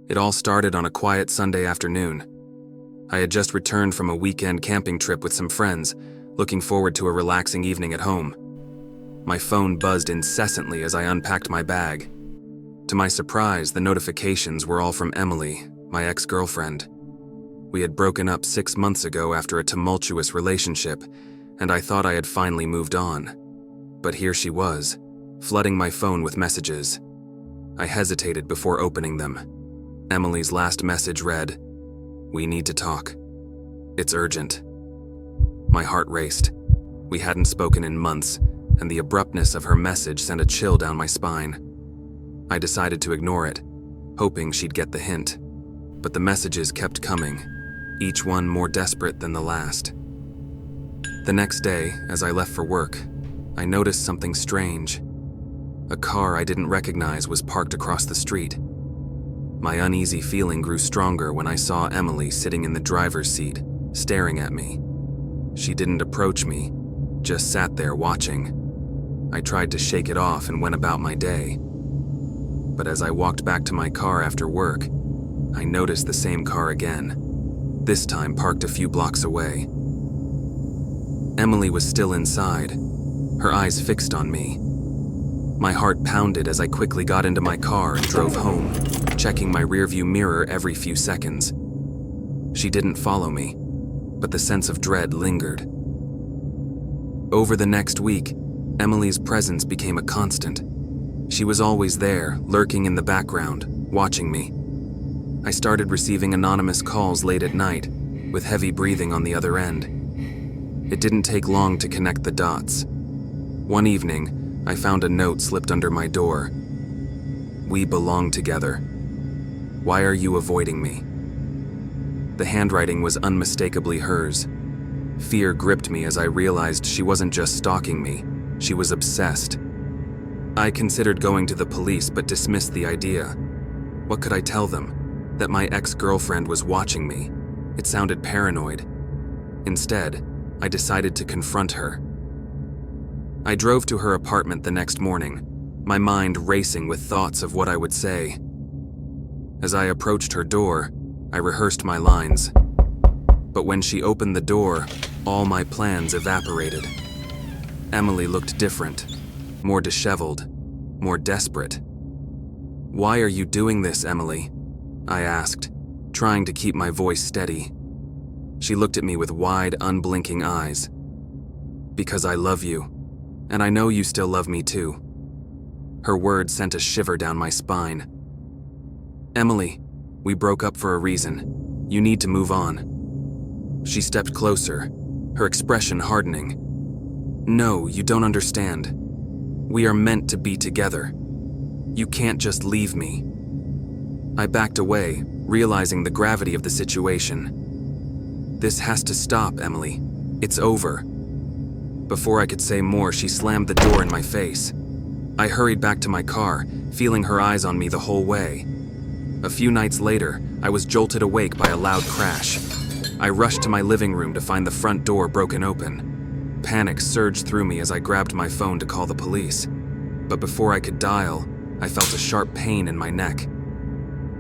It all started on a quiet Sunday afternoon. I had just returned from a weekend camping trip with some friends, looking forward to a relaxing evening at home. My phone buzzed incessantly as I unpacked my bag. To my surprise, the notifications were all from Emily, my ex-girlfriend. We had broken up 6 months ago after a tumultuous relationship, and I thought I had finally moved on. But here she was, flooding my phone with messages. I hesitated before opening them. Emily's last message read, "We need to talk. It's urgent." My heart raced. We hadn't spoken in months, and the abruptness of her message sent a chill down my spine. I decided to ignore it, hoping she'd get the hint. But the messages kept coming, each one more desperate than the last. The next day, as I left for work, I noticed something strange. A car I didn't recognize was parked across the street. My uneasy feeling grew stronger when I saw Emily sitting in the driver's seat, staring at me. She didn't approach me, just sat there watching. I tried to shake it off and went about my day. But as I walked back to my car after work, I noticed the same car again, this time parked a few blocks away. Emily was still inside, her eyes fixed on me. My heart pounded as I quickly got into my car and drove home, checking my rearview mirror every few seconds. She didn't follow me, but the sense of dread lingered. Over the next week, Emily's presence became a constant. She was always there, lurking in the background, watching me. I started receiving anonymous calls late at night, with heavy breathing on the other end. It didn't take long to connect the dots. One evening, I found a note slipped under my door. "We belong together. Why are you avoiding me?" The handwriting was unmistakably hers. Fear gripped me as I realized she wasn't just stalking me, she was obsessed. I considered going to the police but dismissed the idea. What could I tell them? That my ex-girlfriend was watching me? It sounded paranoid. Instead, I decided to confront her. I drove to her apartment the next morning, my mind racing with thoughts of what I would say. As I approached her door, I rehearsed my lines. But when she opened the door, all my plans evaporated. Emily looked different, more disheveled, more desperate. "Why are you doing this, Emily?" I asked, trying to keep my voice steady. She looked at me with wide, unblinking eyes. "Because I love you, and I know you still love me too." Her words sent a shiver down my spine. "Emily, we broke up for a reason. You need to move on." She stepped closer, her expression hardening. "No, you don't understand. We are meant to be together. You can't just leave me." I backed away, realizing the gravity of the situation. "This has to stop, Emily. It's over." Before I could say more, she slammed the door in my face. I hurried back to my car, feeling her eyes on me the whole way. A few nights later, I was jolted awake by a loud crash. I rushed to my living room to find the front door broken open. Panic surged through me as I grabbed my phone to call the police. But before I could dial, I felt a sharp pain in my neck.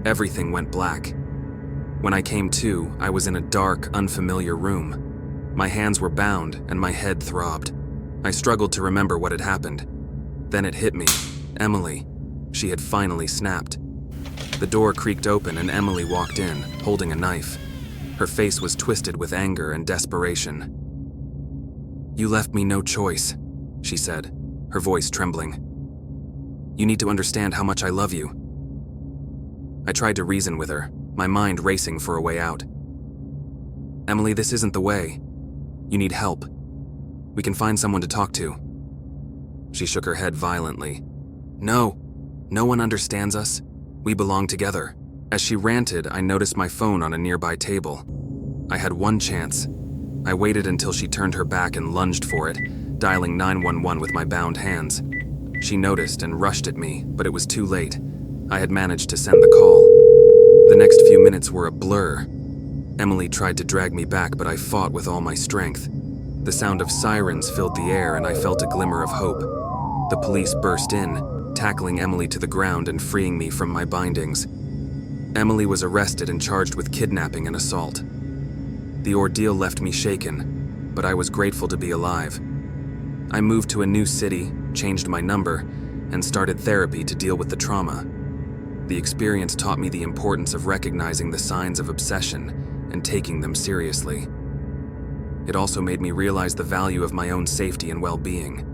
Everything went black. When I came to, I was in a dark, unfamiliar room. My hands were bound and my head throbbed. I struggled to remember what had happened. Then it hit me. Emily. She had finally snapped. The door creaked open and Emily walked in, holding a knife. Her face was twisted with anger and desperation. "You left me no choice," she said, her voice trembling. "You need to understand how much I love you." I tried to reason with her, my mind racing for a way out. "Emily, this isn't the way. You need help. We can find someone to talk to." She shook her head violently. "No, no one understands us. We belong together." As she ranted, I noticed my phone on a nearby table. I had one chance. I waited until she turned her back and lunged for it, dialing 911 with my bound hands. She noticed and rushed at me, but it was too late. I had managed to send the call. The next few minutes were a blur. Emily tried to drag me back, but I fought with all my strength. The sound of sirens filled the air and I felt a glimmer of hope. The police burst in, tackling Emily to the ground and freeing me from my bindings. Emily was arrested and charged with kidnapping and assault. The ordeal left me shaken, but I was grateful to be alive. I moved to a new city, changed my number, and started therapy to deal with the trauma. The experience taught me the importance of recognizing the signs of obsession and taking them seriously. It also made me realize the value of my own safety and well-being.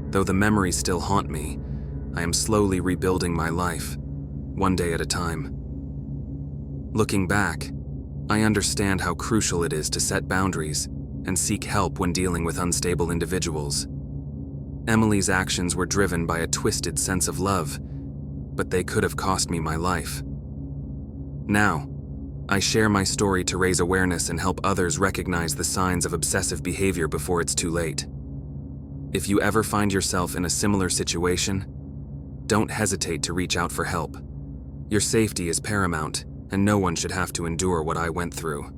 Though the memories still haunt me, I am slowly rebuilding my life, one day at a time. Looking back, I understand how crucial it is to set boundaries and seek help when dealing with unstable individuals. Emily's actions were driven by a twisted sense of love, but they could have cost me my life. Now, I share my story to raise awareness and help others recognize the signs of obsessive behavior before it's too late. If you ever find yourself in a similar situation, don't hesitate to reach out for help. Your safety is paramount, and no one should have to endure what I went through.